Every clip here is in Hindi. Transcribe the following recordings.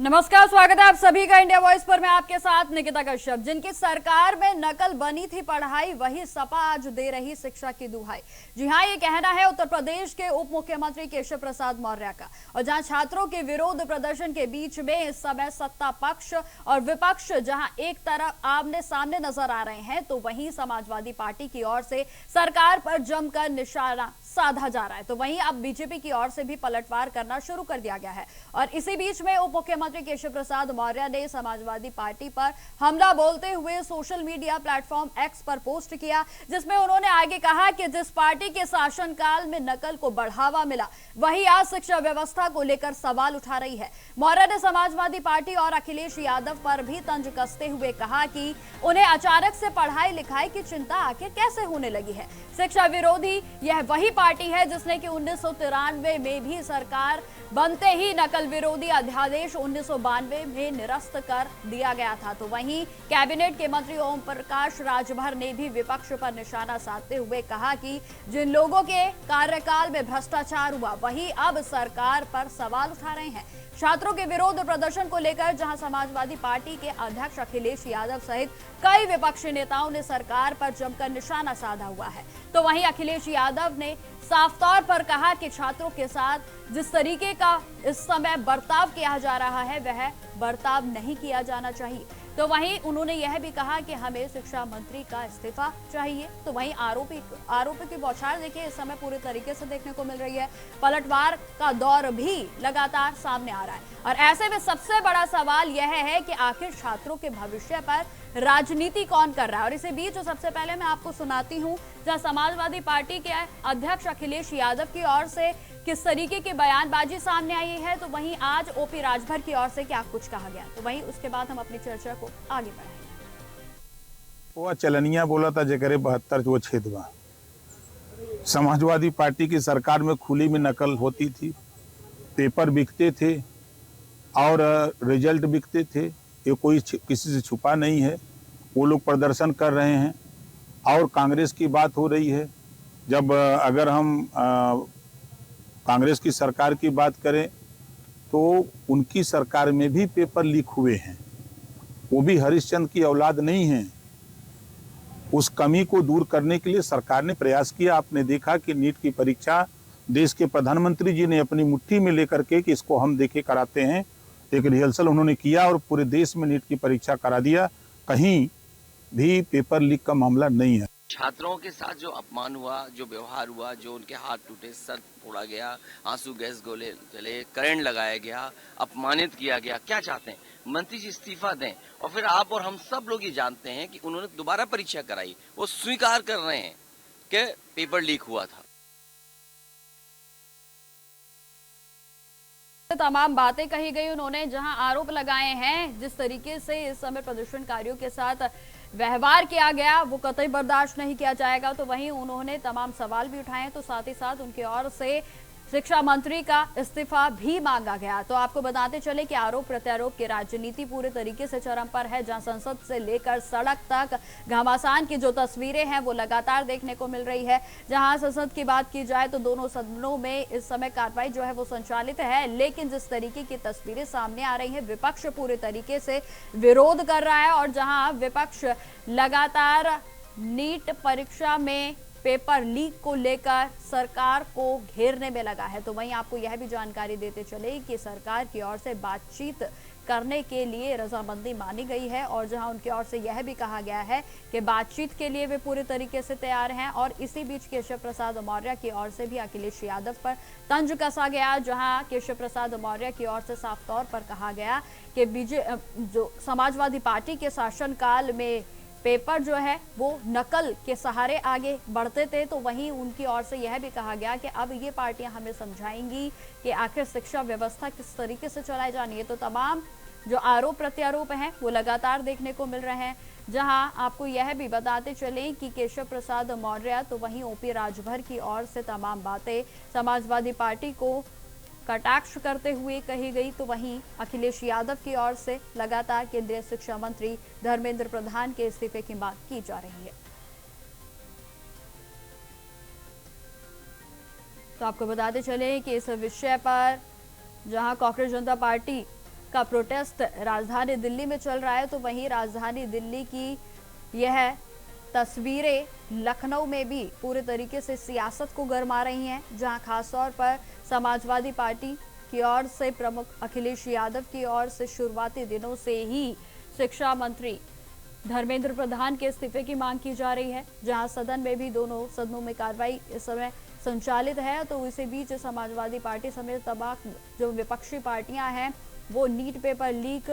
नमस्कार, स्वागत है आप सभी का इंडिया वॉइस पर। मैं आपके साथ निकिता कश्यप। जिनकी सरकार में नकल बनी थी पढ़ाई, वही सपा आज दे रही शिक्षा की दुहाई। जी हां, ये कहना है उत्तर प्रदेश के उप मुख्यमंत्री केशव प्रसाद मौर्य का। और जहां छात्रों के विरोध प्रदर्शन के बीच में इस समय सत्ता पक्ष और विपक्ष जहां एक तरफ आमने सामने नजर आ रहे हैं, तो वहीं समाजवादी पार्टी की ओर से सरकार पर जमकर निशाना साधा जा रहा है। तो वहीं अब बीजेपी की ओर से भी पलटवार करना शुरू कर दिया गया है। और इसी बीच में उप मुख्यमंत्री केशव प्रसाद मौर्य ने समाजवादी पार्टी पर हमला बोलते हुए सोशल मीडिया प्लेटफॉर्म एक्स पर पोस्ट किया, जिसमें उन्होंने आगे कहा कि जिस पार्टी के शासनकाल में नकल को बढ़ावा मिला, वही आज शिक्षा व्यवस्था को लेकर सवाल उठा रही है। मौर्य ने समाजवादी पार्टी और अखिलेश यादव पर भी तंज कसते हुए कहा कि उन्हें अचानक से पढ़ाई लिखाई की चिंता आखिर कैसे होने लगी है। शिक्षा विरोधी यह वही पार्टी है जिसने कि 1993 में भी सरकार बनते ही नकल विरोधी अध्यादेश 1992 में निरस्त कर दिया गया था। तो वहीं कैबिनेट के मंत्री ओम प्रकाश राजभर ने भी विपक्ष पर निशाना साधते हुए कहा कि जिन लोगों के कार्यकाल में भ्रष्टाचार हुआ, वही अब सरकार पर सवाल उठा रहे हैं। छात्रों के विरोध प्रदर्शन को लेकर जहां समाजवादी पार्टी के अध्यक्ष अखिलेश यादव सहित कई विपक्षी नेताओं ने सरकार पर जमकर निशाना साधा हुआ है, तो वहीं अखिलेश यादव ने साफ तौर पर कहा कि छात्रों के साथ जिस तरीके का इस समय बर्ताव किया जा रहा है, वह बर्ताव नहीं किया जाना चाहिए। तो वहीं उन्होंने यह भी कहा कि हमें शिक्षा मंत्री का इस्तीफा चाहिए। तो वहीं आरोपी की बौछार देखिए इस समय पूरे तरीके से देखने को मिल रही है। पलटवार का दौर भी लगातार सामने आ रहा है और ऐसे में सबसे बड़ा सवाल यह है कि आखिर छात्रों के भविष्य पर राजनीति कौन कर रहा है। और इसी बीच सबसे पहले मैं आपको सुनाती हूं जहां समाजवादी पार्टी के अध्यक्ष अखिलेश यादव की ओर से किस तरीके की बयानबाजी सामने आई है, तो वहीं आज ओपी राजभर की ओर से क्या कुछ कहा गया, तो वहीं उसके बाद हम अपनी चर्चा को आगे बढ़ाएंगे। वो चलनिया बोला था जकरे 72 वो छेदवा। समाजवादी पार्टी की सरकार में खुली में नकल होती थी, पेपर बिकते थे और रिजल्ट बिकते थे। ये कोई किसी से छुपा नहीं है। वो लोग प्रदर्शन कर रहे हैं और कांग्रेस की बात हो रही है। जब अगर हम कांग्रेस की सरकार की बात करें तो उनकी सरकार में भी पेपर लीक हुए हैं। वो भी हरिश्चंद्र की औलाद नहीं है। उस कमी को दूर करने के लिए सरकार ने प्रयास किया। आपने देखा कि नीट की परीक्षा देश के प्रधानमंत्री जी ने अपनी मुट्ठी में लेकर के कि इसको हम देखे कराते हैं, एक रिहर्सल उन्होंने किया और पूरे देश में नीट की परीक्षा करा दिया। कहीं भी पेपर लीक का मामला नहीं है। छात्रों के साथ जो अपमान हुआ, जो व्यवहार हुआ, जो उनके हाथ टूटे, सर फोड़ा गया, आंसू गैस गोले जले, करंट लगाया गया, अपमानित किया गया, क्या चाहते हैं? मंत्री जी इस्तीफा दें। और फिर आप और हम सब लोग ये जानते हैं कि उन्होंने दोबारा परीक्षा कराई। वो स्वीकार कर रहे हैं कि पेपर लीक हुआ था। तमाम बातें कही गई उन्होंने, जहां आरोप लगाए हैं जिस तरीके से इस समय प्रदर्शनकारियों के साथ व्यवहार किया गया वो कतई बर्दाश्त नहीं किया जाएगा। तो वहीं उन्होंने तमाम सवाल भी उठाए, तो साथ ही साथ उनकी ओर से शिक्षा मंत्री का इस्तीफा भी मांगा गया। तो आपको बताते चले कि आरोप प्रत्यारोप की राजनीति पूरे तरीके से चरम पर है, जहां संसद से लेकर सड़क तक घमासान की जो तस्वीरें हैं वो लगातार देखने को मिल रही है। जहां संसद की बात की जाए तो दोनों सदनों में इस समय कार्रवाई जो है वो संचालित है, लेकिन जिस तरीके की तस्वीरें सामने आ रही है, विपक्ष पूरे तरीके से विरोध कर रहा है। और जहां विपक्ष लगातार नीट परीक्षा में पेपर लीक को लेकर सरकार को घेरने में लगा है। तो वहीं आपको यह भी जानकारी देते चले कि सरकार की ओर से बातचीत करने के लिए रजामंदी मानी गई है और जहां उनकी ओर से यह भी कहा गया है कि बातचीत के लिए वे पूरे तरीके से तैयार हैं। और इसी बीच केशव प्रसाद मौर्य की ओर से भी अखिलेश यादव पर तंज कसा गया, जहां केशव प्रसाद मौर्य की ओर से साफ तौर पर कहा गया कि जो समाजवादी पार्टी के शासनकाल में पेपर जो है वो नकल के सहारे आगे बढ़ते थे, तो वहीं उनकी ओर से यह भी कहा गया कि अब ये पार्टियां हमें समझाएंगी कि आखिर शिक्षा व्यवस्था किस तरीके से चलाई जानी है। तो तमाम जो आरोप प्रत्यारोप हैं वो लगातार देखने को मिल रहे हैं। जहां आपको यह भी बताते चले कि केशव प्रसाद मौर्य तो वहीं ओपी राजभर की ओर से तमाम बातें समाजवादी पार्टी को कटाक्ष करते हुए कही गई, तो वहीं अखिलेश यादव की ओर से लगातार केंद्रीय शिक्षा मंत्री धर्मेंद्र प्रधान के इस्तीफे की मांग की जा रही है। तो आपको बताते चले कि इस विषय पर जहां कांग्रेस जनता पार्टी का प्रोटेस्ट राजधानी दिल्ली में चल रहा है, तो वहीं राजधानी दिल्ली की यह तस्वीरें लखनऊ में भी पूरे तरीके से सियासत को गरमा रही हैं, जहां खासतौर पर समाजवादी पार्टी की ओर से प्रमुख अखिलेश यादव की ओर से शुरुआती दिनों से ही शिक्षा मंत्री धर्मेंद्र प्रधान के इस्तीफे की मांग की जा रही है, जहां सदन में भी दोनों सदनों में कार्रवाई इस समय संचालित है। तो इसी बीच समाजवादी पार्टी समेत तमाम जो विपक्षी पार्टियां हैं वो नीट पेपर लीक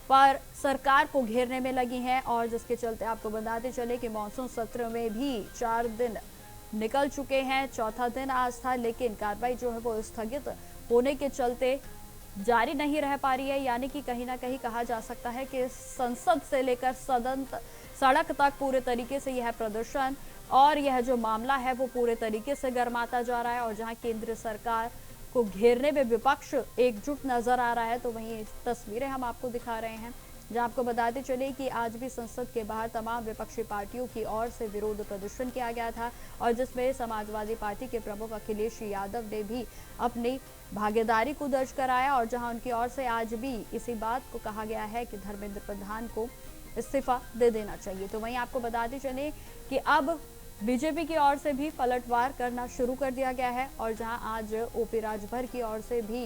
पर सरकार को घेरने में लगी हैं, और जिसके चलते आपको बताते चले कि मॉनसून सत्र में भी 4 दिन निकल चुके हैं, चौथा दिन आज था, लेकिन कार्रवाई जो है वो स्थगित होने के चलते जारी नहीं रह पा रही है। यानी कि कहीं ना कहीं कहा जा सकता है कि संसद से लेकर सदन सड़क तक पूरे तरीके से यह प्रदर्शन और यह जो मामला है वो पूरे तरीके से गर्माता जा रहा है, और जहां केंद्र सरकार को घेरने में विपक्ष एकजुट नजर आ रहा है, तो वहीं तस्वीरें हम आपको दिखा रहे हैं, जहां आपको बताते चले कि आज भी संसद के बाहर तमाम विपक्षी पार्टियों की ओर से विरोध प्रदर्शन किया गया था, और जिसमें समाजवादी पार्टी के प्रमुख अखिलेश यादव ने भी अपनी भागीदारी को दर्ज कराया, और जहां उनकी ओर से आज भी इसी बात को कहा गया है कि धर्मेंद्र प्रधान को इस्तीफा दे देना चाहिए। तो वहीं आपको बताते चले कि अब बीजेपी की ओर से भी पलटवार करना शुरू कर दिया गया है, और जहां आज ओपी राजभर की ओर से भी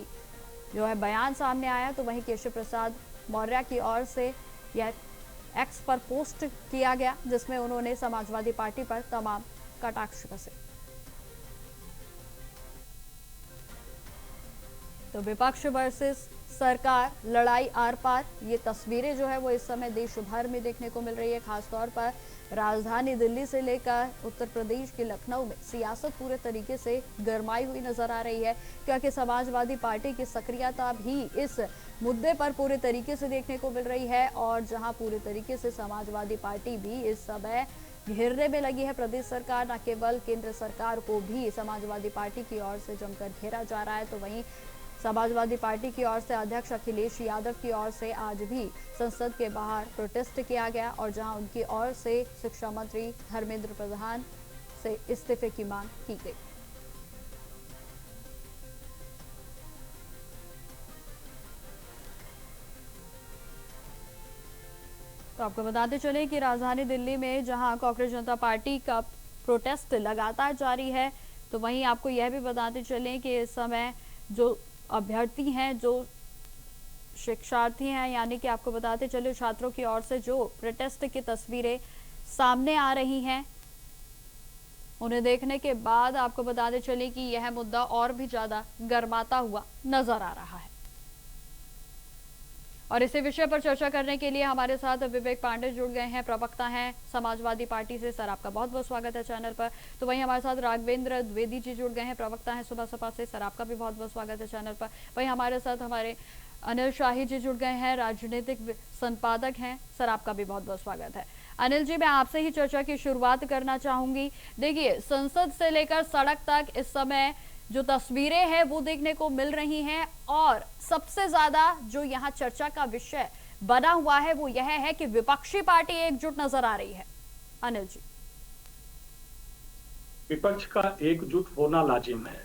जो है बयान सामने आया, तो वहीं केशव प्रसाद मौर्य की ओर से यह एक्स पर पोस्ट किया गया, जिसमें उन्होंने समाजवादी पार्टी पर तमाम कटाक्ष कसे। तो विपक्ष वर्सेस सरकार, लड़ाई आर पार, ये तस्वीरें जो है वो इस समय देश भर में देखने को मिल रही है। खासतौर पर राजधानी दिल्ली से लेकर उत्तर प्रदेश के लखनऊ में सियासत पूरे तरीके से गरमाई हुई नजर आ रही है, क्योंकि समाजवादी पार्टी की सक्रियता भी इस मुद्दे पर पूरे तरीके से देखने को मिल रही है, और जहां पूरे तरीके से समाजवादी पार्टी भी इस समय घेरने में लगी है प्रदेश सरकार, न केवल केंद्र सरकार को भी समाजवादी पार्टी की ओर से जमकर घेरा जा रहा है। तो वहीं समाजवादी पार्टी की ओर से अध्यक्ष अखिलेश यादव की ओर से आज भी संसद के बाहर प्रोटेस्ट किया गया, और जहां उनकी ओर से शिक्षा मंत्री धर्मेंद्र प्रधान से इस्तीफे की मांग की गई। तो आपको बताते चले कि राजधानी दिल्ली में जहां कांग्रेस जनता पार्टी का प्रोटेस्ट लगातार जारी है, तो वहीं आपको यह भी बताते चले कि इस समय जो अभ्यर्थी हैं, जो शिक्षार्थी हैं, यानी कि आपको बताते चले छात्रों की ओर से जो प्रोटेस्ट की तस्वीरें सामने आ रही हैं, उन्हें देखने के बाद आपको बताते चले कि यह मुद्दा और भी ज्यादा गर्माता हुआ नजर आ रहा है। और इसी विषय पर चर्चा करने के लिए हमारे साथ विवेक पांडे जुड़ गए हैं, प्रवक्ता हैं समाजवादी पार्टी से। सर, आपका बहुत बहुत स्वागत है चैनल पर। तो वहीं हमारे साथ राघवेंद्र द्विवेदी जी जुड़ गए हैं, प्रवक्ता हैं सुबह सपा से। सर, आपका भी बहुत बहुत स्वागत है चैनल पर। वहीं हमारे साथ हमारे अनिल शाही जी जुड़ गए हैं, राजनीतिक संपादक हैं। सर, आपका भी बहुत बहुत स्वागत है। अनिल जी, मैं आपसे ही चर्चा की शुरुआत करना चाहूंगी। देखिए, संसद से लेकर सड़क तक इस समय जो तस्वीरें हैं वो देखने को मिल रही हैं, और सबसे ज्यादा जो यहाँ चर्चा का विषय बना हुआ है वो यह है कि विपक्षी पार्टी एकजुट नजर आ रही है। अनिल जी, विपक्ष का एकजुट होना लाजिम है,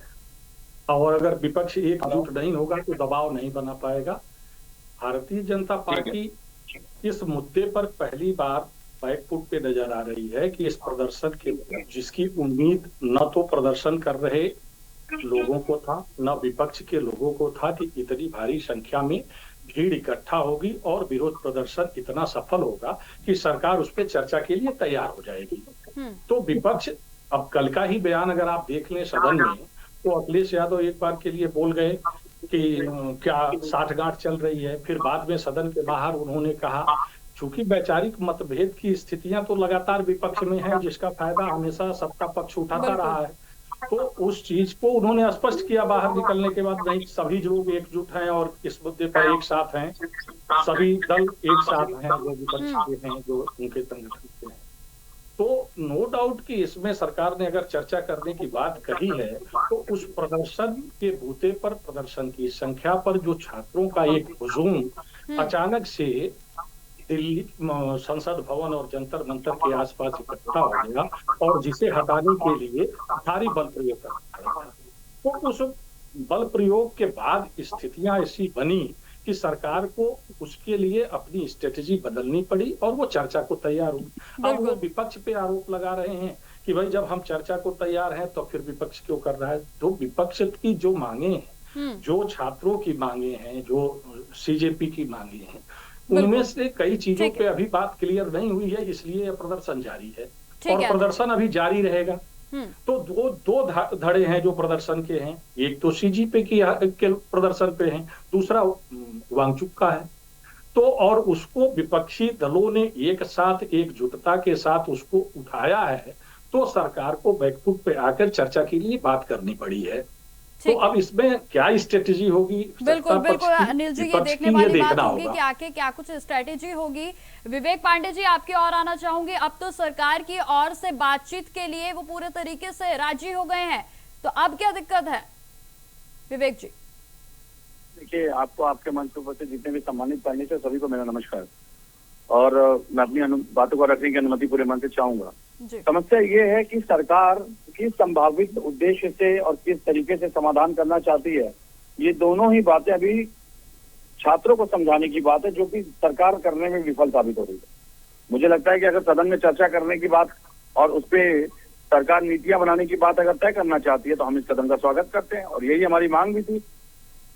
और अगर विपक्ष एकजुट नहीं होगा तो दबाव नहीं बना पाएगा। भारतीय जनता पार्टी इस मुद्दे पर पहली बार बैकफुट पे नजर आ रही है कि इस प्रदर्शन के जिसकी उम्मीद न तो प्रदर्शन कर रहे लोगों को था, न विपक्ष के लोगों को था कि इतनी भारी संख्या में भीड़ इकट्ठा होगी और विरोध प्रदर्शन इतना सफल होगा कि सरकार उस पर चर्चा के लिए तैयार हो जाएगी। तो विपक्ष, अब कल का ही बयान अगर आप देख लें सदन में, तो अखिलेश यादव एक बार के लिए बोल गए कि क्या साठगांठ चल रही है। फिर बाद में सदन के बाहर उन्होंने कहा, चूंकि वैचारिक मतभेद की स्थितियां तो लगातार विपक्ष में है, जिसका फायदा हमेशा सबका पक्ष उठाता रहा है, तो उस चीज को उन्होंने स्पष्ट किया बाहर निकलने के बाद, नहीं सभी लोग एकजुट हैं और इस मुद्दे पर एक साथ हैं, सभी दल एक साथ हैं जो विपक्ष के हैं, जो उनके संगठन के हैं। तो नो डाउट कि इसमें सरकार ने अगर चर्चा करने की बात कही है, तो उस प्रदर्शन के बूते पर, प्रदर्शन की संख्या पर जो छात्रों का एक हुजूम अचानक से दिल्ली संसद भवन और जंतर मंतर के आसपास इकट्ठा हो गया, और जिसे हटाने के लिए भारी बल प्रयोग करना पड़ा। तो उस बल प्रयोग के बाद स्थितियां ऐसी बनी कि सरकार को उसके लिए अपनी स्ट्रेटेजी बदलनी पड़ी और वो चर्चा को तैयार हुई। अब वो विपक्ष पे आरोप लगा रहे हैं कि भाई जब हम चर्चा को तैयार हैं तो फिर विपक्ष क्यों कर रहा है। तो विपक्ष की जो मांगे हैं, जो छात्रों की मांगे हैं, जो सीजेपी की मांगे हैं, उनमें से कई चीजों पे अभी बात क्लियर नहीं हुई है, इसलिए यह प्रदर्शन जारी है और प्रदर्शन अभी जारी रहेगा। तो दो धड़े हैं जो प्रदर्शन के हैं, एक तो सीजीपी के प्रदर्शन पे हैं, दूसरा वांगचुक का है। तो और उसको विपक्षी दलों ने एक साथ एकजुटता के साथ उसको उठाया है, तो सरकार को बैकफुट पे आकर चर्चा के लिए बात करनी पड़ी है। तो अब इसमें क्या स्ट्रेटेजी होगी, बिल्कुल बिल्कुल अनिल जी, ये देखने वाली बात होगी कि आके क्या कुछ स्ट्रेटेजी होगी। विवेक पांडे जी, आपकी ओर आना चाहूंगी। अब तो सरकार की ओर से बातचीत के लिए वो पूरे तरीके से राजी हो गए हैं, तो अब क्या दिक्कत है विवेक जी? देखिए, आपको आपके मंच पर उपस्थित जितने भी सम्मानित पैनलिस्ट हैं सभी को मेरा नमस्कार। और मैं अपनी बातों को रखने की अनुमति पूरे मन से चाहूंगा। समस्या ये है कि सरकार किस संभावित उद्देश्य से और किस तरीके से समाधान करना चाहती है, ये दोनों ही बातें अभी छात्रों को समझाने की बात है, जो कि सरकार करने में विफल साबित हो रही है। मुझे लगता है कि अगर सदन में चर्चा करने की बात और उस पर सरकार नीतियां बनाने की बात अगर तय करना चाहती है तो हम इस कदम का स्वागत करते हैं और यही हमारी मांग भी थी।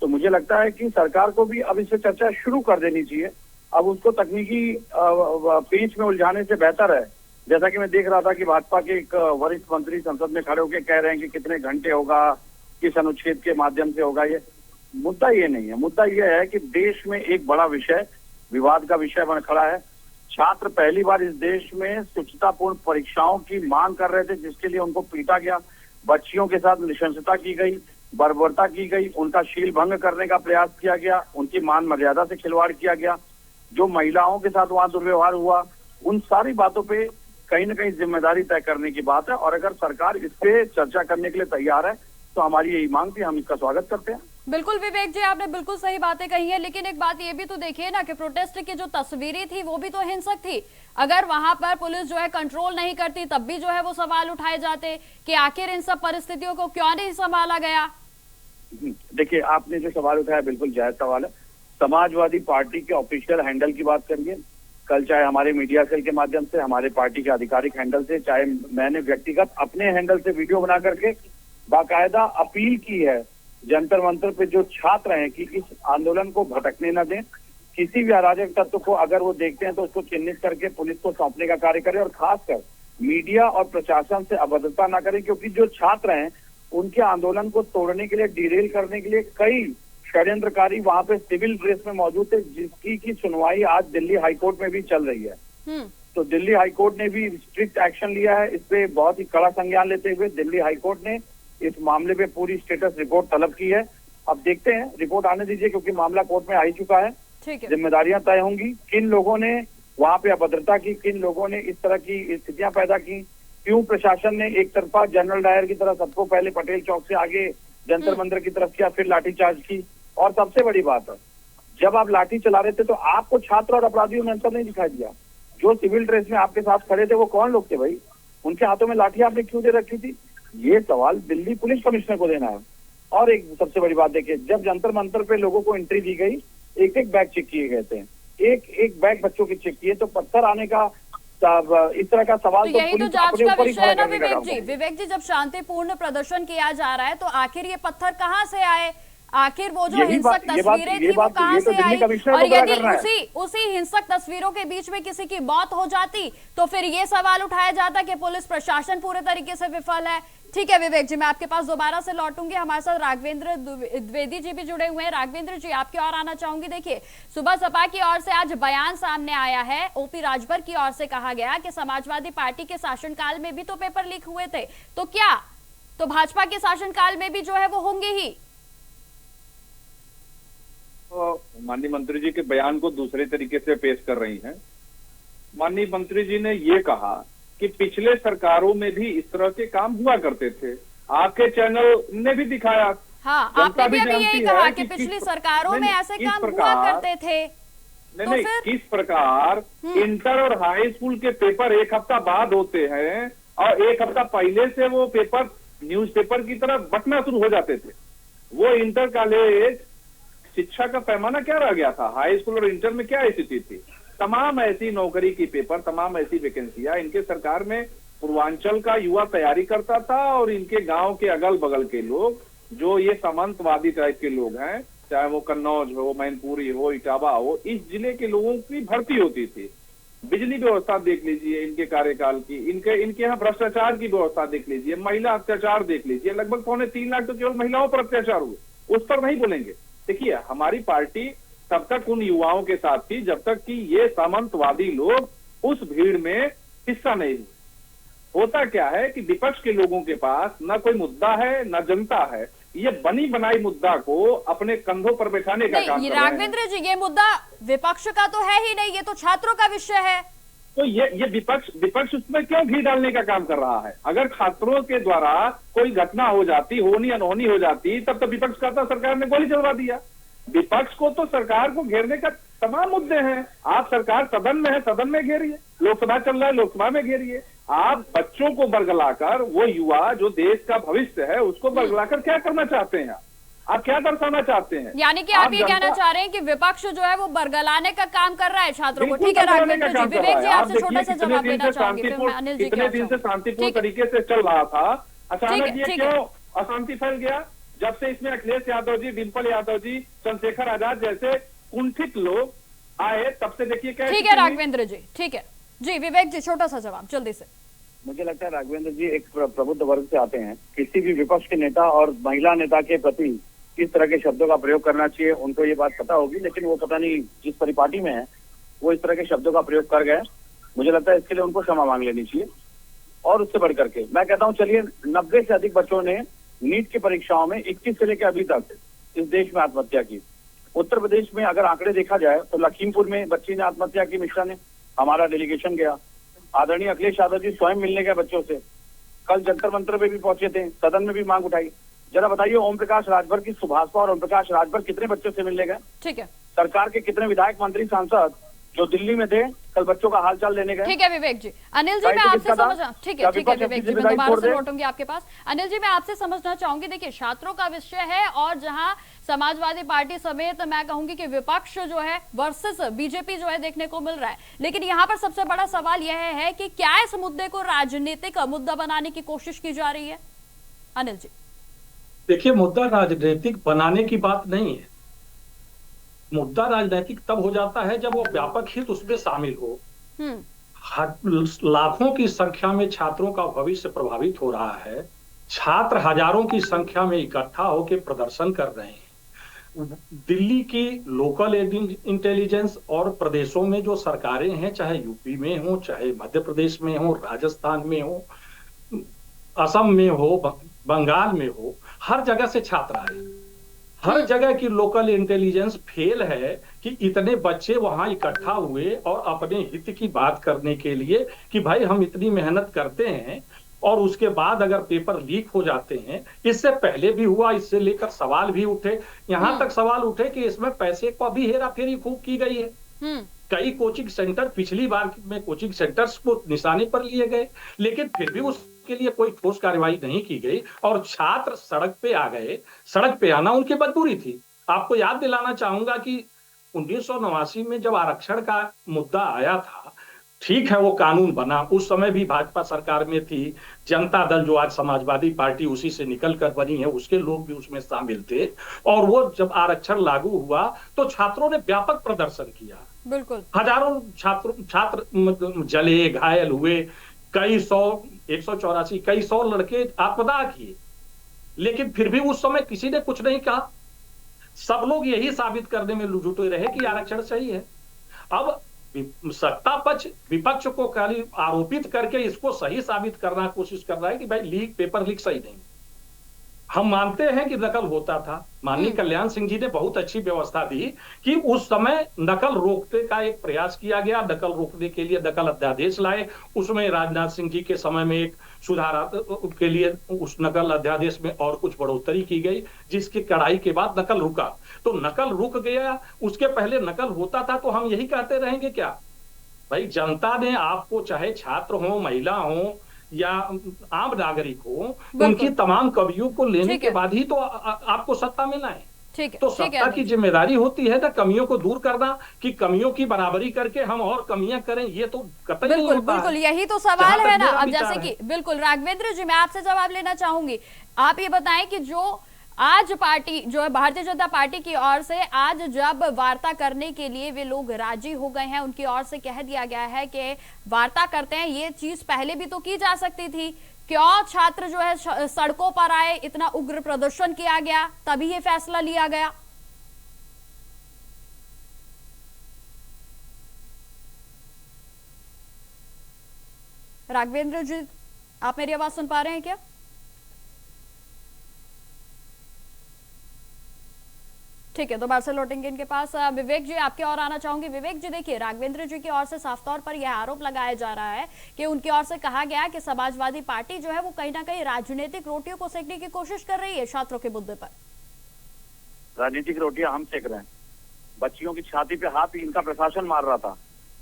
तो मुझे लगता है कि सरकार को भी अब इससे चर्चा शुरू कर देनी चाहिए। अब उसको तकनीकी पेच में उलझाने से बेहतर है, जैसा कि मैं देख रहा था कि भाजपा के एक वरिष्ठ मंत्री संसद में खड़े होकर कह रहे हैं कि कितने घंटे होगा, किस अनुच्छेद के माध्यम से होगा। ये मुद्दा ये नहीं है। मुद्दा ये है कि देश में एक बड़ा विषय, विवाद का विषय बन खड़ा है। छात्र पहली बार इस देश में शुचितापूर्ण परीक्षाओं की मांग कर रहे थे, जिसके लिए उनको पीटा गया, बच्चियों के साथ नृशंसता की गई, बर्बरता की गई, उनका शील भंग करने का प्रयास किया गया, उनकी मान मर्यादा से खिलवाड़ किया गया, जो महिलाओं के साथ वहां दुर्व्यवहार हुआ, उन सारी बातों पे कहीं न कहीं जिम्मेदारी तय करने की बात है। और अगर सरकार इस पे चर्चा करने के लिए तैयार है तो हमारी यही मांग थी, हम इसका स्वागत करते हैं। बिल्कुल विवेक जी, आपने बिल्कुल सही बातें कही है, लेकिन एक बात ये भी तो देखिए ना कि प्रोटेस्ट की जो तस्वीरें थी वो भी तो हिंसक थी। अगर वहां पर पुलिस जो है कंट्रोल नहीं करती तब भी जो है वो सवाल उठाए जाते कि आखिर इन सब परिस्थितियों को क्यों नहीं संभाला गया। देखिए, आपने जो सवाल उठाया बिल्कुल जायज सवाल है। समाजवादी पार्टी के ऑफिशियल हैंडल की बात करिए, कल चाहे हमारे मीडिया सेल के माध्यम से, हमारे पार्टी के आधिकारिक हैंडल से, चाहे मैंने व्यक्तिगत अपने हैंडल से वीडियो बना करके बाकायदा अपील की है जंतर मंतर पे जो छात्र हैं कि इस आंदोलन को भटकने न दें। किसी भी अराजक तत्व को अगर वो देखते हैं तो उसको चिन्हित करके पुलिस को सौंपने का कार्य करें और खासकर मीडिया और प्रशासन से अभद्रता न करें, क्योंकि जो छात्र हैं उनके आंदोलन को तोड़ने के लिए, डिरेल करने के लिए कई षड्यंत्रकारी वहां पे सिविल ड्रेस में मौजूद थे, जिसकी की सुनवाई आज दिल्ली हाईकोर्ट में भी चल रही है। तो दिल्ली हाईकोर्ट ने भी स्ट्रिक्ट एक्शन लिया है इस पे, बहुत ही कड़ा संज्ञान लेते हुए दिल्ली हाईकोर्ट ने इस मामले पे पूरी स्टेटस रिपोर्ट तलब की है। अब देखते हैं, रिपोर्ट आने दीजिए, क्योंकि मामला कोर्ट में आ ही चुका है। जिम्मेदारियां तय होंगी, किन लोगों ने वहां पे अभद्रता की, किन लोगों ने इस तरह की स्थितियां पैदा की, क्यों प्रशासन ने एक तरफा जनरल डायर की तरह सबको पहले पटेल चौक से आगे जंतर मंदिर की तरफ किया, फिर लाठीचार्ज की। और सबसे बड़ी बात है, जब आप लाठी चला रहे थे तो आपको छात्र और अपराधियों में अंतर नहीं दिखाई दिया। जो सिविल ड्रेस में आपके साथ खड़े थे वो कौन लोग थे भाई? उनके हाथों में लाठी आपने क्यों दे रखी थी? ये सवाल दिल्ली पुलिस कमिश्नर को देना है। और एक सबसे बड़ी बात देखिए, जब जंतर मंतर पे लोगों को एंट्री दी गई, एक एक बैग चेक किए गए थे, एक एक बैग बच्चों के चेक किए, तो पत्थर आने का इस तरह का सवाल तो यही तो जांच का विषय है ना विवेक जी। जब शांतिपूर्ण प्रदर्शन किया जा रहा है तो आखिर ये पत्थर कहाँ से आए? आखिर वो जो हिंसक तस्वीरें थी वो कहां से आई? और यदि उसी हिंसक तस्वीरों के बीच में किसी की मौत हो जाती तो फिर ये सवाल उठाया जाता कि पुलिस प्रशासन पूरे तरीके से विफल है। ठीक है विवेक जी, मैं आपके पास दोबारा से लौटूंगी। हमारे साथ राघवेंद्र द्विवेदी जी भी जुड़े हुए हैं। राघवेंद्र जी, आपकी ओर आना चाहूंगी। देखिए, सुबह सपा की ओर से आज बयान सामने आया है। ओपी राजभर की ओर से कहा गया कि समाजवादी पार्टी के शासनकाल में भी तो पेपर लीक हुए थे, तो क्या तो भाजपा के शासनकाल में भी जो है वो होंगे ही? माननीय मंत्री जी के बयान को दूसरे तरीके से पेश कर रही हैं। माननीय मंत्री जी ने ये कहा कि पिछले सरकारों में भी इस तरह के काम हुआ करते थे, आपके चैनल ने भी दिखाया। हाँ, आपने भी अभी यही कहा कि पिछली सरकारों में ऐसे काम हुआ करते थे। नहीं, किस प्रकार इंटर और हाई स्कूल के पेपर एक हफ्ता बाद होते हैं और एक हफ्ता पहले से वो पेपर न्यूज़पेपर की तरह बंटना शुरू हो जाते थे। वो इंटर कॉलेज शिक्षा का पैमाना क्या रह गया था? हाई स्कूल और इंटर में क्या स्थिति थी? तमाम ऐसी नौकरी की पेपर, तमाम ऐसी वैकेंसियां इनके सरकार में पूर्वांचल का युवा तैयारी करता था, और इनके गांव के अगल बगल के लोग जो ये सामंतवादी टाइप के लोग हैं, चाहे वो कन्नौज हो, मैनपुरी हो, इटावा हो, इस जिले के लोगों की भर्ती होती थी। बिजली व्यवस्था देख लीजिए इनके कार्यकाल की, इनके यहाँ भ्रष्टाचार की व्यवस्था देख लीजिए, महिला अत्याचार देख लीजिए, लगभग 3.25 लाख तो केवल महिलाओं पर अत्याचार हुए, उस पर नहीं बोलेंगे। देखिए, हमारी पार्टी तब तक उन युवाओं के साथ थी जब तक कि ये सामंतवादी लोग उस भीड़ में हिस्सा नहीं हुए। होता क्या है कि विपक्ष के लोगों के पास न कोई मुद्दा है न जनता है, ये बनी बनाई मुद्दा को अपने कंधों पर बैठाने का काम कर रहे हैं। राघवेंद्र जी, ये मुद्दा विपक्ष का तो है ही नहीं, ये तो छात्रों का विषय है। तो ये विपक्ष उसमें क्यों घी डालने का काम कर रहा है? अगर छात्रों के द्वारा कोई घटना हो जाती, होनी अनहोनी हो जाती, तब तो विपक्ष कहता सरकार ने गोली चलवा दिया। विपक्ष को तो सरकार को घेरने का तमाम मुद्दे हैं। आप सरकार सदन में है, सदन में घेरिए, लोकसभा चल रहा है, लोकसभा में घेरिए। आप बच्चों को बरगलाकर, वो युवा जो देश का भविष्य है उसको बरगलाकर क्या करना चाहते हैं? आप क्या दर्शाना चाहते हैं? यानी कि आप ये कहना चाह रहे हैं कि विपक्ष जो है वो बरगलाने का काम कर रहा है छात्रों को। ठीक है राघवेंद्र जी, विवेक जी आपसे छोटा सा जवाब देना चाहूंगी, फिर मैं अनिल जी कितने दिन से शांतिपूर्ण तरीके से चल रहा था, अचानक ये क्यों अशांति फैल गया? जब से इसमें अखिलेश यादव जी, डिम्पल यादव जी, चंद्रशेखर आजाद जैसे कुंठित लोग आए, तब से देखिए क्या। ठीक है राघवेंद्र जी, ठीक है जी। विवेक जी छोटा सा जवाब जल्दी से। मुझे लगता है राघवेंद्र जी एक प्रबुद्ध वर्ग से आते हैं। किसी भी विपक्ष के नेता और महिला नेता के प्रति किस तरह के शब्दों का प्रयोग करना चाहिए उनको ये बात पता होगी, लेकिन वो पता नहीं जिस परिपाटी में है वो इस तरह के शब्दों का प्रयोग कर गए। मुझे लगता है इसके लिए उनको क्षमा मांग लेनी चाहिए। और उससे बढ़ करके मैं कहता हूँ, चलिए 90 से अधिक बच्चों ने नीट की परीक्षाओं में 21 से लेकर अभी तक इस देश में आत्महत्या की। उत्तर प्रदेश में अगर आंकड़े देखा जाए तो लखीमपुर में बच्ची ने आत्महत्या की, मिश्रा ने। हमारा डेलीगेशन गया, आदरणीय अखिलेश यादव जी स्वयं मिलने गए बच्चों से, कल जंतर मंतर पे भी पहुंचे थे, सदन में भी मांग उठाई। जरा बताइए, ओम प्रकाश राजभर की सुभाषपा और ओम प्रकाश राजभर कितने बच्चों से मिलने गए? ठीक है। सरकार के कितने विधायक, मंत्री, सांसद जो दिल्ली में थे कल बच्चों का हालचाल लेने गए? ठीक है विवेक जी। अनिल जी मैं आपसे समझना, ठीक है विवेक जी, मैं दोबारा से लौटूंगी आपके पास। अनिल जी मैं आपसे समझना चाहूंगी, देखिए छात्रों का विषय है और जहां समाजवादी पार्टी समेत मैं कहूंगी कि विपक्ष जो है वर्सेस बीजेपी जो है देखने को मिल रहा है, लेकिन यहाँ पर सबसे बड़ा सवाल यह है कि क्या इस मुद्दे को राजनीतिक मुद्दा बनाने की कोशिश की जा रही है? अनिल जी देखिए, मुद्दा राजनीतिक बनाने की बात नहीं है। मुद्दा राजनीतिक तब हो जाता है जब वो व्यापक हित उसमें शामिल हो। लाखों की संख्या में छात्रों का भविष्य प्रभावित हो रहा है, छात्र हजारों की संख्या में इकट्ठा होकर प्रदर्शन कर रहे हैं। दिल्ली की लोकल इंटेलिजेंस और प्रदेशों में जो सरकारें हैं, चाहे यूपी में हो, चाहे मध्य प्रदेश में हो, राजस्थान में हो, असम में हो, बंगाल में हो, हर जगह से छात्र आए। हर जगह की लोकल इंटेलिजेंस फेल है कि इतने बच्चे वहां इकट्ठा हुए और अपने हित की बात करने के लिए कि भाई हम इतनी मेहनत करते हैं और उसके बाद अगर पेपर लीक हो जाते हैं। इससे पहले भी हुआ, इससे लेकर सवाल भी उठे, यहां तक सवाल उठे कि इसमें पैसे को भी हेराफेरी खूब की गई है। कई कोचिंग सेंटर, पिछली बार में कोचिंग सेंटर्स को निशाने पर लिए गए, लेकिन फिर भी उसके लिए कोई ठोस कार्रवाई नहीं की गई और छात्र सड़क पे आ गए। सड़क पे आना उनकी मजबूरी थी। आपको याद दिलाना चाहूंगा कि 1989 में जब आरक्षण का मुद्दा आया था, ठीक है वो कानून बना, उस समय भी भाजपा सरकार में थी। जनता दल जो आज समाजवादी पार्टी उसी से निकल कर बनी है, उसके लोग भी उसमें शामिल थे। और वो जब आरक्षण लागू हुआ तो छात्रों ने व्यापक प्रदर्शन किया। बिल्कुल, हजारों छात्र जले, घायल हुए, कई सौ, 184 कई सौ लड़के आत्मदाह किए, लेकिन फिर भी उस समय किसी ने कुछ नहीं कहा। सब लोग यही साबित करने में जुटे रहे कि आरक्षण सही है। अब सत्ता पक्ष विपक्ष को खाली आरोपित करके इसको सही साबित करना कोशिश कर रहा है कि भाई लीक, पेपर लीक सही नहीं। हम मानते हैं कि नकल होता था। माननीय कल्याण सिंह जी ने बहुत अच्छी व्यवस्था दी कि उस समय नकल रोकने का एक प्रयास किया गया। नकल रोकने के लिए नकल अध्यादेश लाए। उसमें राजनाथ सिंह जी के समय में एक सुधार के लिए उस नकल अध्यादेश में और कुछ बढ़ोतरी की गई, जिसकी कड़ाई के बाद नकल रुका। तो नकल रुक गया, उसके पहले नकल होता था। तो हम यही कहते रहेंगे क्या भाई, जनता ने आपको, चाहे छात्र हो, महिला हो या आम नागरिक हो, उनकी तमाम कवियों को लेने के बाद ही तो आपको सत्ता मिलना है। ठीक है, तो ठीक है सत्ता अनिल की जी। जिम्मेदारी होती है ना कमियों को दूर करना, कि कमियों की बराबरी करके हम और कमियां करें, ये तो कतई नहीं बिल्कुल होता बिल्कुल, है। यही तो जहां सवाल तक है ना। मेरा अब विचार जैसे है। कि बिल्कुल राघवेंद्र जी, मैं आपसे जवाब लेना चाहूंगी। आप ये बताएं कि जो आज पार्टी जो है भारतीय जनता पार्टी की ओर से, आज जब वार्ता करने के लिए वे लोग राजी हो गए हैं, उनकी ओर से कह दिया गया है कि वार्ता करते हैं, ये चीज पहले भी तो की जा सकती थी। क्यों छात्र जो है सड़कों पर आए, इतना उग्र प्रदर्शन किया गया, तभी ये फैसला लिया गया? राघवेंद्र जी, आप मेरी आवाज सुन पा रहे हैं क्या? ठीक है, दोबारा से लौटेंगे इनके पास। विवेक जी, आपके और आना चाहूंगी। विवेक जी, देखिए राघवेंद्र जी की ओर से साफ तौर पर यह आरोप लगाया जा रहा है कि उनकी ओर से कहा गया कि समाजवादी पार्टी जो है वो कहीं ना कहीं राजनीतिक रोटियों को सेकने की कोशिश कर रही है छात्रों के मुद्दे पर। राजनीतिक रोटियां हम सेक रहे हैं। बच्चियों की छाती पे हाथ इनका प्रशासन मार रहा था,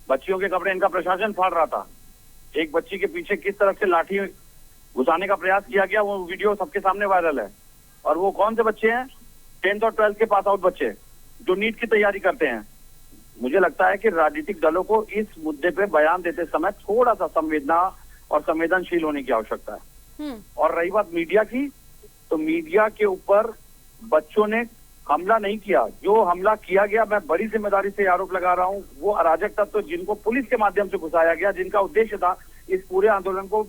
बच्चियों के कपड़े इनका प्रशासन फाड़ रहा था। एक बच्ची के पीछे किस तरह से लाठी घुसाने का प्रयास किया गया, वो वीडियो सबके सामने वायरल है। और वो कौन से बच्चे हैं? 10th और 12th के पास आउट बच्चे जो नीट की तैयारी करते हैं। मुझे लगता है कि राजनीतिक दलों को इस मुद्दे पे बयान देते समय थोड़ा सा संवेदना और संवेदनशील होने की आवश्यकता है। और रही बात मीडिया की, तो मीडिया के ऊपर बच्चों ने हमला नहीं किया। जो हमला किया गया, मैं बड़ी जिम्मेदारी से आरोप लगा रहा हूं, वो अराजक तत्व जिनको पुलिस के माध्यम से घुसाया गया, जिनका उद्देश्य था इस पूरे आंदोलन को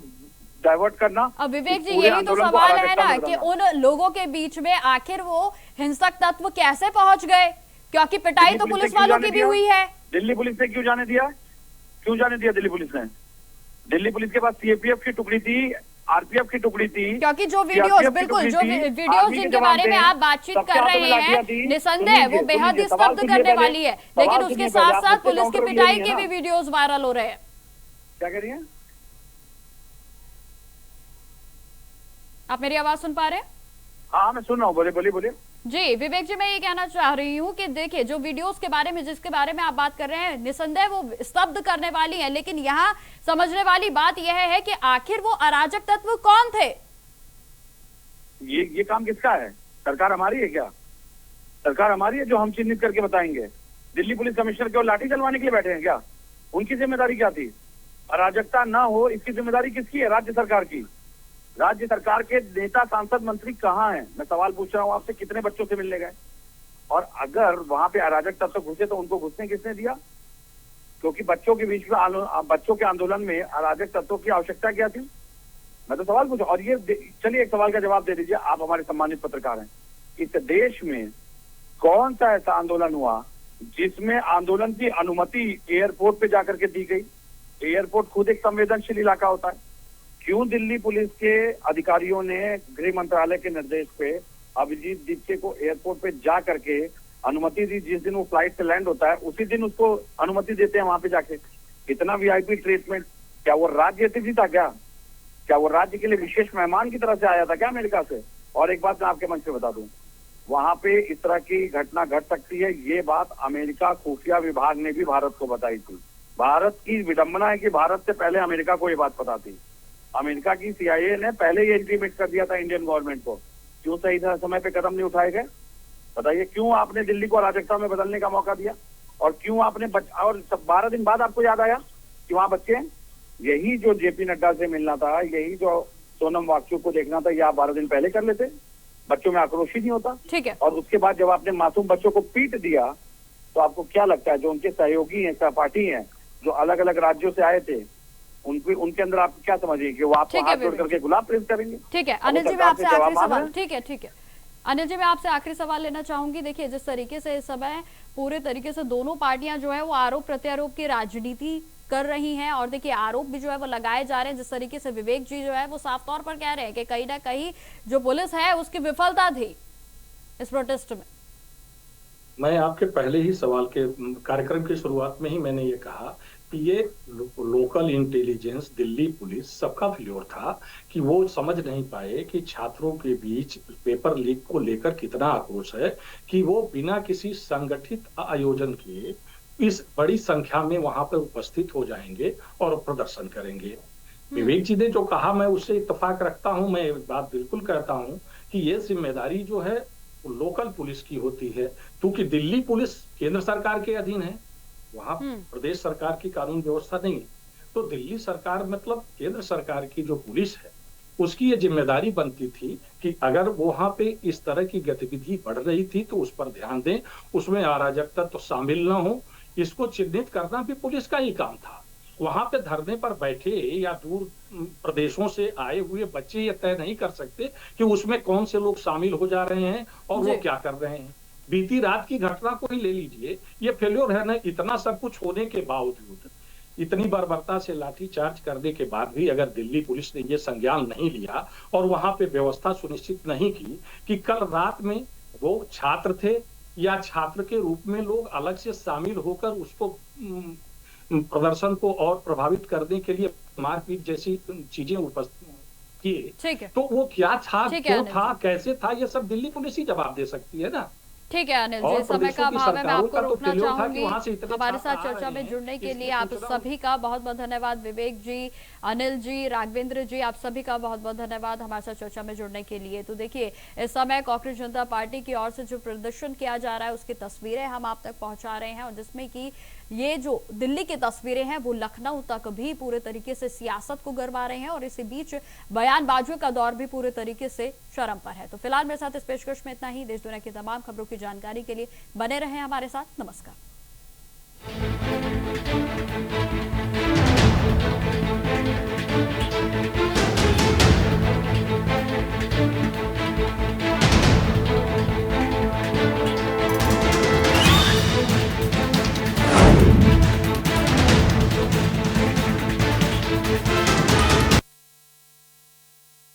डाइवर्ट करना। अब विवेक जी, यही तो सवाल है ना कि उन लोगों के बीच में आखिर वो हिंसक तत्व कैसे पहुंच गए, क्योंकि पिटाई तो पुलिस वालों की भी हुई है। दिल्ली पुलिस ने क्यों जाने दिया? क्यों जाने दिया दिल्ली पुलिस ने? दिल्ली पुलिस के पास सीएपीएफ की टुकड़ी थी, आरपीएफ की टुकड़ी थी। क्योंकि जो वीडियोस, बिल्कुल जो वीडियोस जिनके बारे में आप बातचीत कर रहे हैं, निसंदेह वो बेहद ही स्तब्ध करने वाली है, लेकिन उसके साथ साथ पुलिस की पिटाई के भी वीडियोस वायरल हो रहे हैं। क्या कह रही हैं? आप मेरी आवाज सुन पा रहे हैं? हाँ, मैं सुन रहा हूँ, बोले बोले बोले। जी विवेक जी, मैं ये कहना चाह रही हूँ कि देखिए जो वीडियोस के बारे में, जिसके बारे में आप बात कर रहे हैं, निसंदेह वो स्तब्ध करने वाली है, लेकिन यहाँ समझने वाली बात यह है कि आखिर वो अराजक तत्व कौन थे? ये काम किसका है? सरकार हमारी है क्या? सरकार हमारी है जो हम चिन्हित करके बताएंगे? दिल्ली पुलिस कमिश्नर केवल लाठी चलवाने के लिए बैठे हैं क्या? उनकी जिम्मेदारी क्या थी? अराजकता ना हो इसकी जिम्मेदारी किसकी है? राज्य सरकार की। राज्य सरकार के नेता, सांसद, मंत्री कहाँ हैं? मैं सवाल पूछ रहा हूँ आपसे, कितने बच्चों से मिलने गए? और अगर वहां पे अराजक तत्व घुसे तो उनको घुसने किसने दिया? क्योंकि बच्चों के बीच में बच्चों के आंदोलन में अराजक तत्वों की आवश्यकता क्या थी? मैं तो सवाल पूछा। और ये चलिए एक सवाल का जवाब दे दीजिए, आप हमारे सम्मानित पत्रकार हैं। इस देश में कौन सा ऐसा आंदोलन हुआ जिसमें आंदोलन की अनुमति एयरपोर्ट पे जाकर के दी गई? एयरपोर्ट खुद एक संवेदनशील इलाका होता है। क्यों दिल्ली पुलिस के अधिकारियों ने गृह मंत्रालय के निर्देश पे अभिजीत दीपचे को एयरपोर्ट पे जा करके अनुमति दी? जिस दिन वो फ्लाइट से लैंड होता है उसी दिन उसको अनुमति देते हैं वहां पे जाके। इतना वीआईपी ट्रीटमेंट। क्या वो राज्य अतिथि था क्या? क्या वो राज्य के लिए विशेष मेहमान की तरह से आया था क्या अमेरिका से? और एक बात मैं आपके मंच पे बता दूं, वहां पे इस तरह की घटना घट सकती है, ये बात अमेरिका खुफिया विभाग ने भी भारत को बताई थी। भारत की विडंबना है कि भारत से पहले अमेरिका को ये बात पता थी। अमेरिका की सीआईए ने पहले ये इंटीमेट कर दिया था इंडियन गवर्नमेंट को। क्यों सही समय पे कदम नहीं उठाए गए? बताइए, क्यों आपने दिल्ली को अराजकता में बदलने का मौका दिया? और क्यों आपने और 12 दिन बाद आपको याद आया कि वहां बच्चे हैं? यही जो जेपी नड्डा से मिलना था, यही जो सोनम वांगचुक को देखना था, ये आप 12 दिन पहले कर लेते, बच्चों में आक्रोश ही नहीं होता। ठीक है। और उसके बाद जब आपने मासूम बच्चों को पीट दिया, तो आपको क्या लगता है जो उनके सहयोगी हैं, सहपाठी हैं, जो अलग अलग राज्यों से आए थे, उनके अंदर आप क्या समझिए कि वो आपको हाथ जोड़ करके गुलाब प्रेस करेंगे? ठीक है अनिल जी, मैं आपसे आखिरी सवाल, ठीक है अनिल जी, मैं आपसे आखिरी सवाल लेना चाहूंगी। देखिए जिस तरीके से इस समय पूरे तरीके से दोनों पार्टियां जो है वो आरोप प्रत्यारोप की राजनीति कर रही हैं, और देखिए आरोप भी जो है वो लगाए जा रहे हैं। जिस तरीके से विवेक जी जो है वो साफ तौर पर कह रहे हैं कि कहीं ना कहीं जो पुलिस है उसकी विफलता थी इस प्रोटेस्ट में। मैं आपके पहले ही सवाल के कार्यक्रम की शुरुआत में ही मैंने ये कहा कि ये लोकल इंटेलिजेंस, दिल्ली पुलिस, सबका फेल्योर था कि वो समझ नहीं पाए कि छात्रों के बीच पेपर लीक को लेकर कितना आक्रोश है, कि वो बिना किसी संगठित आयोजन के इस बड़ी संख्या में वहां पर उपस्थित हो जाएंगे और प्रदर्शन करेंगे। विवेक जी ने जो कहा मैं उससे इत्तेफाक रखता हूं। मैं एक बात बिल्कुल कहता हूं कि ये जिम्मेदारी जो है वो लोकल पुलिस की होती है, क्योंकि दिल्ली पुलिस केंद्र सरकार के अधीन है, वहां प्रदेश सरकार की कानून व्यवस्था नहीं है। तो दिल्ली सरकार मतलब केंद्र सरकार की जो पुलिस है उसकी ये जिम्मेदारी बनती थी कि अगर वहां पे इस तरह की गतिविधि बढ़ रही थी तो उस पर ध्यान दें, उसमें अराजकता तो शामिल ना हो, इसको चिन्हित करना भी पुलिस का ही काम था। वहां पे धरने पर बैठे या दूर प्रदेशों से आए हुए बच्चे ये तय नहीं कर सकते कि उसमें कौन से लोग शामिल हो जा रहे हैं और वो क्या कर रहे हैं। बीती रात की घटना को ही ले लीजिए, ये फेल्योर है ना, इतना सब कुछ होने के बावजूद, इतनी बर्बरता से लाठीचार्ज करने के बाद भी अगर दिल्ली पुलिस ने ये संज्ञान नहीं लिया और वहां पे व्यवस्था सुनिश्चित नहीं की कि कल रात में वो छात्र थे या छात्र के रूप में लोग अलग से शामिल होकर उसको प्रदर्शन को और प्रभावित करने के लिए मारपीट जैसी चीजें उपस्थित किए, तो वो क्या था, क्यों था, कैसे था, ये सब दिल्ली पुलिस ही जवाब दे सकती है ना। ठीक है अनिल जी, समय का अभाव है, मैं आपको रोकना चाहूंगी। हमारे साथ चर्चा में जुड़ने के लिए आप सभी का बहुत बहुत धन्यवाद। विवेक जी, अनिल जी, राघवेंद्र जी, आप सभी का बहुत बहुत धन्यवाद हमारे साथ चर्चा में जुड़ने के लिए। तो देखिए, इस समय कांग्रेस जनता पार्टी की ओर से जो प्रदर्शन किया जा रहा है उसकी तस्वीरें हम आप तक पहुंचा रहे हैं, और जिसमें कि ये जो दिल्ली की तस्वीरें हैं वो लखनऊ तक भी पूरे तरीके से सियासत को गरमा रहे हैं, और इसी बीच बयानबाजियों का दौर भी पूरे तरीके से चरम पर है। तो फिलहाल मेरे साथ इस पेशकश में इतना ही। देश दुनिया की तमाम खबरों की जानकारी के लिए बने रहें हमारे साथ। नमस्कार।